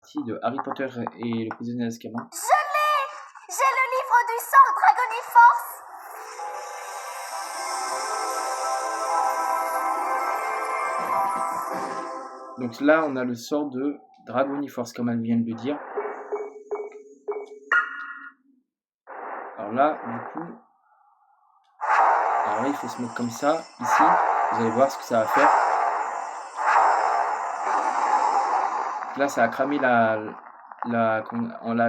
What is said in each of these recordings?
partie de Harry Potter et le prisonnier d'Azkaban. Je l'ai! J'ai le livre du sort Dragoniforce! Donc là, on a le sort de Dragoniforce, comme elle vient de le dire. Alors là, du coup... Alors là, il faut se mettre comme ça, ici. Vous allez voir ce que ça va faire. Là, ça a cramé la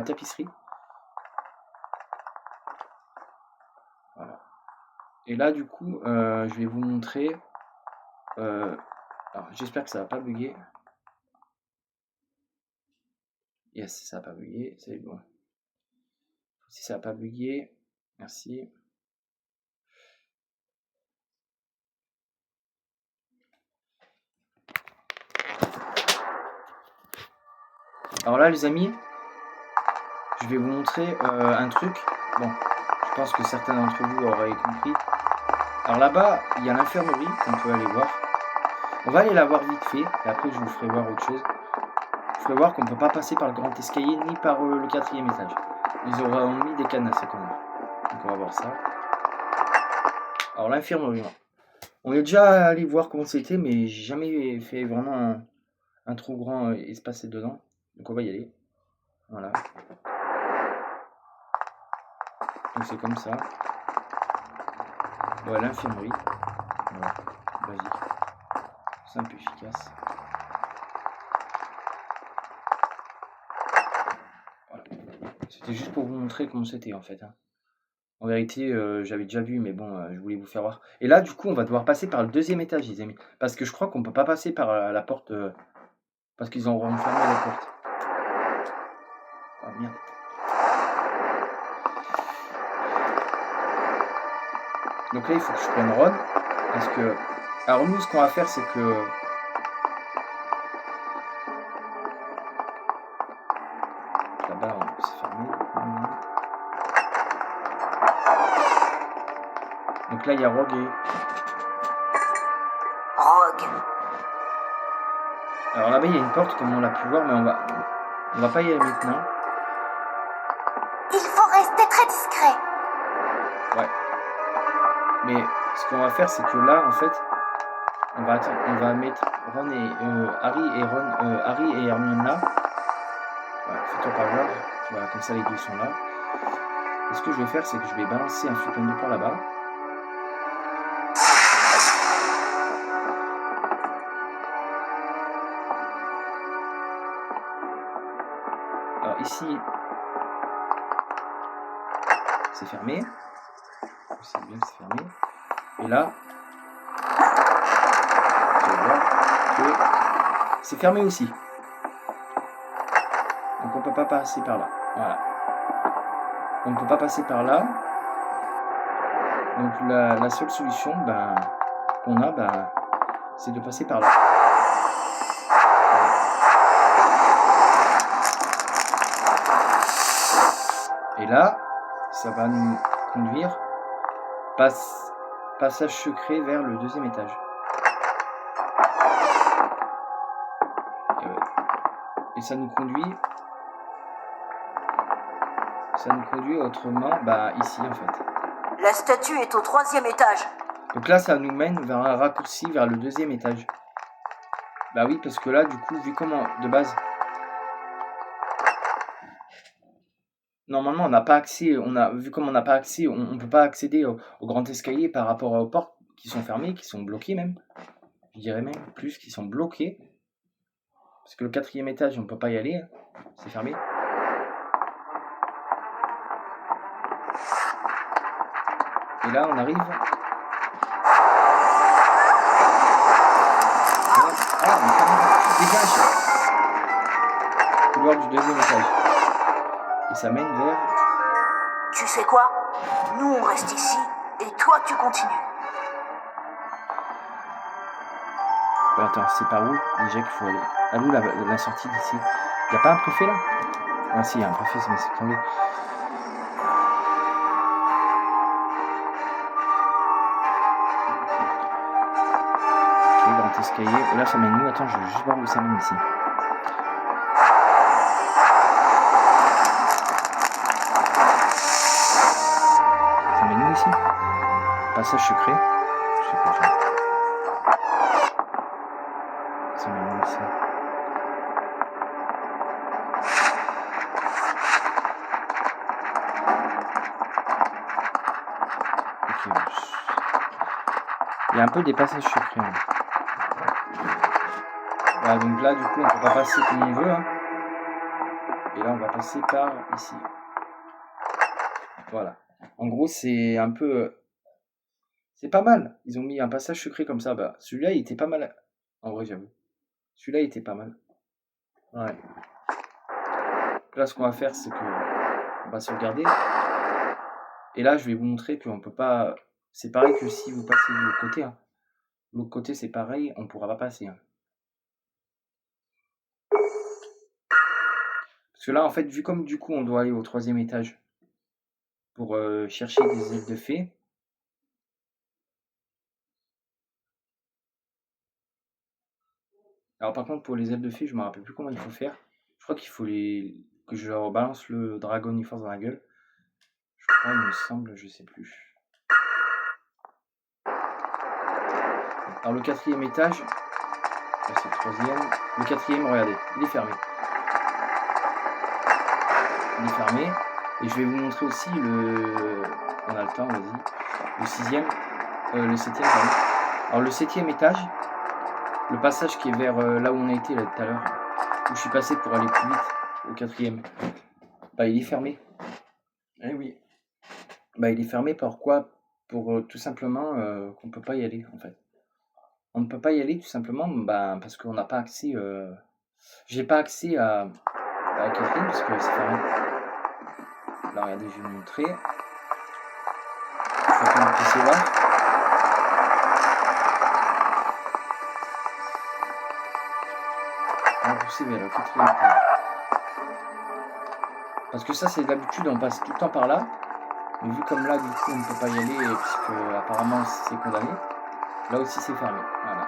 tapisserie. Voilà. Et là, du coup, je vais vous montrer... alors, j'espère que ça va pas bugger. Yes, ça va pas bugger, c'est bon. Si ça va pas bugger, merci. Alors là, les amis, je vais vous montrer un truc. Bon, je pense que certains d'entre vous auraient compris. Alors là-bas, il y a l'infirmerie qu'on peut aller voir. On va aller la voir vite fait, et après je vous ferai voir autre chose. Je vous ferai voir qu'on ne peut pas passer par le grand escalier ni par le 4e étage. Ils auront mis des cadenas, c'est comme ça. Donc on va voir ça. Alors l'infirmerie, on est déjà allé voir comment c'était, mais j'ai jamais fait vraiment un trop grand espace dedans. Donc on va y aller. Voilà. Donc c'est comme ça. Voilà l'infirmerie. Voilà. Basique. Simple, efficace. Voilà. C'était juste pour vous montrer comment c'était en fait. Hein. En vérité, j'avais déjà vu, mais bon, je voulais vous faire voir. Et là, du coup, on va devoir passer par le 2e étage, les amis. Parce que je crois qu'on peut pas passer par la porte. Parce qu'ils ont fermé la porte. Ah merde. Donc là, il faut que je prenne Ron. Parce que... Alors nous, ce qu'on va faire, c'est que... Là-bas, c'est fermé. Donc là, il y a Rogue et... Rogue. Alors là-bas, il y a une porte, comme on l'a pu voir, mais on va pas y aller maintenant. Il faut rester très discret. Ouais. Mais ce qu'on va faire, c'est que là, en fait, on va mettre Ron et Harry et Hermione là. Voilà, fais-toi pas voir. Voilà, comme ça les deux sont là. Et ce que je vais faire, c'est que je vais balancer un flipon de par là-bas. Alors ici, c'est fermé. C'est bien, c'est fermé. Et là, je vais voir que c'est fermé aussi. Donc on peut pas passer par là. Voilà. On ne peut pas passer par là. Donc la seule solution qu'on a, c'est de passer par là. Et là, ça va nous conduire passage secret vers le 2e étage. Et ça nous conduit autrement, ici en fait. La statue est au 3e étage. Donc là, ça nous mène vers un raccourci vers le 2e étage. Bah oui, parce que là, du coup, vu comment, de base, normalement, on n'a pas accès, vu comme on n'a pas accès, on ne peut pas accéder au grand escalier par rapport aux portes qui sont fermées, qui sont bloquées même. Je dirais même plus, qui sont bloquées. Parce que le 4e étage, on ne peut pas y aller, hein. C'est fermé. Et là, on arrive. Ah, on dégage. Couloir du 2e étage. Et ça mène vers... Tu sais quoi? Nous, on reste ici, et toi, tu continues. Attends, c'est par où déjà qu'il faut aller? À où la sortie d'ici? Il n'y a pas un préfet là? Ah si, il y a un préfet, mais c'est tombé. Ok, grand escalier. Et là, ça mène où? Attends, je vais juste voir où ça mène ici. passage secret. Je sais pas faire. Ça m'a mis ça. Ok. Il y a un peu des passages secrets. Hein. Voilà, donc là, du coup, on peut pas passer comme on veut. Hein. Et là, on va passer par ici. Voilà. En gros, c'est un peu... C'est pas mal. Ils ont mis un passage secret comme ça. Bah, celui-là, il était pas mal. En vrai, j'avoue. Celui-là, il était pas mal. Ouais. Là, ce qu'on va faire, c'est que on va sauvegarder. Et là, je vais vous montrer qu'on peut pas... C'est pareil que si vous passez de l'autre côté. Hein. L'autre côté, c'est pareil. On pourra pas passer. Hein. Parce que là, en fait, vu comme du coup, on doit aller au 3e étage pour chercher des ailes de fée. Alors par contre, pour les ailes de fée, je me rappelle plus comment il faut faire. Je crois qu'il faut que je leur balance le Dragon Force dans la gueule. Je crois, il me semble, je sais plus. Alors le 4e étage, là c'est le 3e. Le 4e, regardez, il est fermé. Il est fermé. Et je vais vous montrer aussi le... On a le temps, vas-y. Le 6e, le 7e, pardon. Alors le 7e étage, le passage qui est vers là où on a été là tout à l'heure, où je suis passé pour aller plus vite, au 4e, bah il est fermé. Eh oui. Bah il est fermé pourquoi? Pour tout simplement qu'on ne peut pas y aller en fait. On ne peut pas y aller tout simplement bah, parce qu'on n'a pas accès. J'ai pas accès à la 4e parce que c'est fermé. Là regardez, je vais vous montrer. Je vais prendre le PC là. On va pousser vers le 4e étage. Parce que ça c'est d'habitude on passe tout le temps par là. Mais vu comme là du coup on ne peut pas y aller puisque apparemment c'est condamné. Là aussi c'est fermé. Voilà.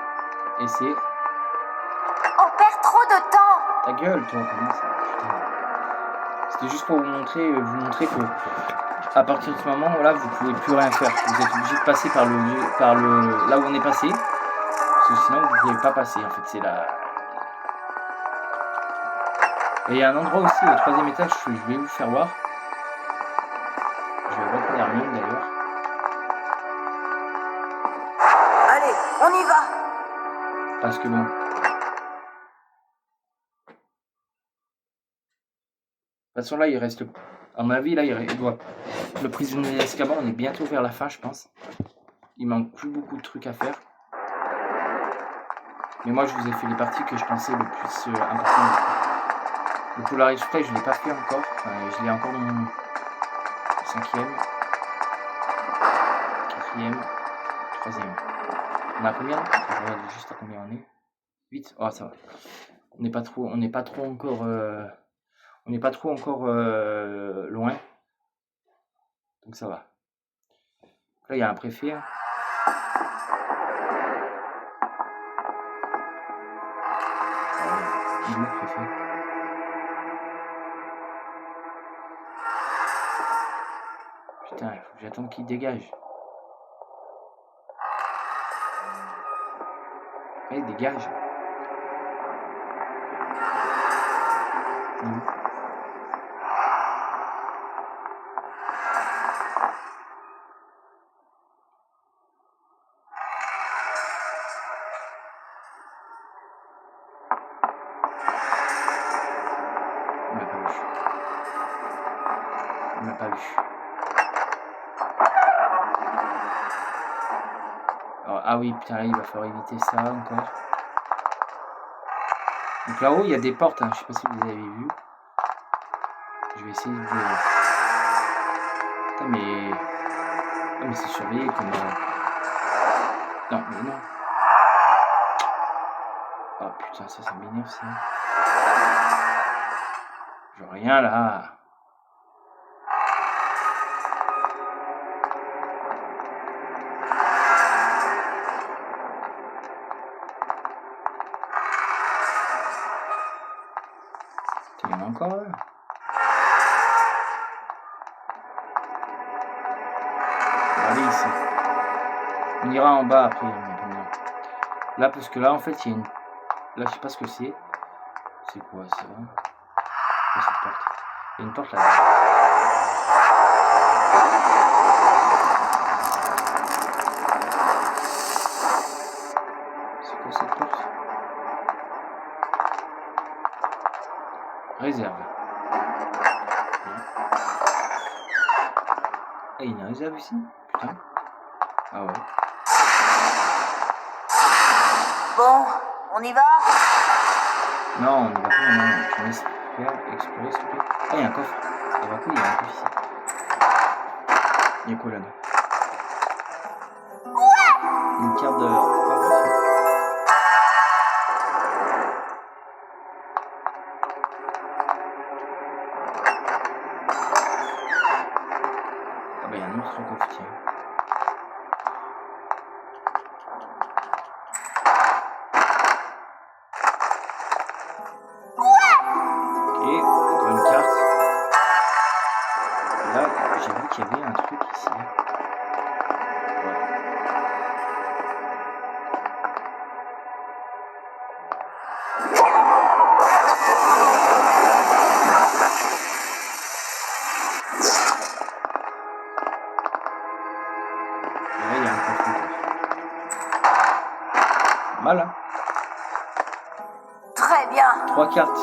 Et c'est... On perd trop de temps. Ta gueule toi, comment ça? Putain. C'était juste pour vous montrer que à partir de ce moment là vous pouvez plus rien faire. Vous êtes obligé de passer par le là où on est passé. Parce que sinon vous ne pouvez pas passer. En fait c'est là. Et il y a un endroit aussi au 3e étage que je vais vous faire voir. Je vais reprendre Hermione d'ailleurs. Allez, on y va. Parce que bon. De toute façon là il reste. À mon avis là il doit. Le prisonnier d'Azkaban, on est bientôt vers la fin je pense. Il manque plus beaucoup de trucs à faire. Mais moi je vous ai fait les parties que je pensais le plus importantes. Le Polaris Play je ne l'ai pas fait encore. Enfin, je l'ai encore dans mon 5e, 4e, 3e. On a combien? Je regarde juste à combien on est. 8. Oh ça va. On n'est pas trop encore loin. Donc ça va. Là il y a un préfet. Hein. Il est où le préfet? Putain, il faut que j'attende qu'il dégage. Allez, dégage. Mmh. Il m'a pas vu. Il m'a pas vu. Alors, ah oui, putain, là, il va falloir éviter ça encore. Donc là-haut, il y a des portes. Hein. Je sais pas si vous avez vu. Je vais essayer de... Putain, mais... Ah, mais c'est surveillé comme... Non, mais non. Oh putain, ça m'énerve, ça. Je vois rien, là. Il y en a encore, là. Regardez ici. On ira en bas après. Là, parce que là, en fait, il y a une... Là, je sais pas ce que c'est. C'est quoi, ça? C'est cette porte. Il y a une porte là. C'est quoi cette porte? Réserve. Ah, il y a une réserve ici? Putain. Ah ouais. Bon, on y va? Non, on y va pas, non. Tu me laisses faire explorer, s'il te plaît. Ah, il y a un coffre. Ah bah cool, il y a un coffre ici. Il y a quoi là-dedans? Une carte de... Ah bah tiens. Ah bah il y a un autre coffre, tiens. Ok, encore une carte. Et là, j'ai vu qu'il y avait un truc ici. Ouais. Et là, il y a un coffre encore. Mal, hein? Très bien. 3 cartes.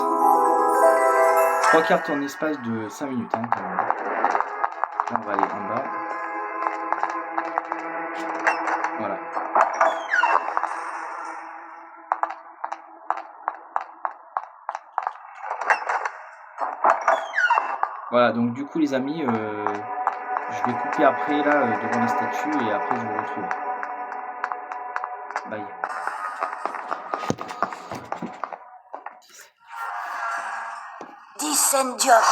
3 cartes en espace de 5 minutes, hein, quand même. Là, on va aller en bas. Voilà. Voilà, donc du coup, les amis, je vais couper après, là, devant la statue, et après, je vous retrouve. Bye. Dicendium.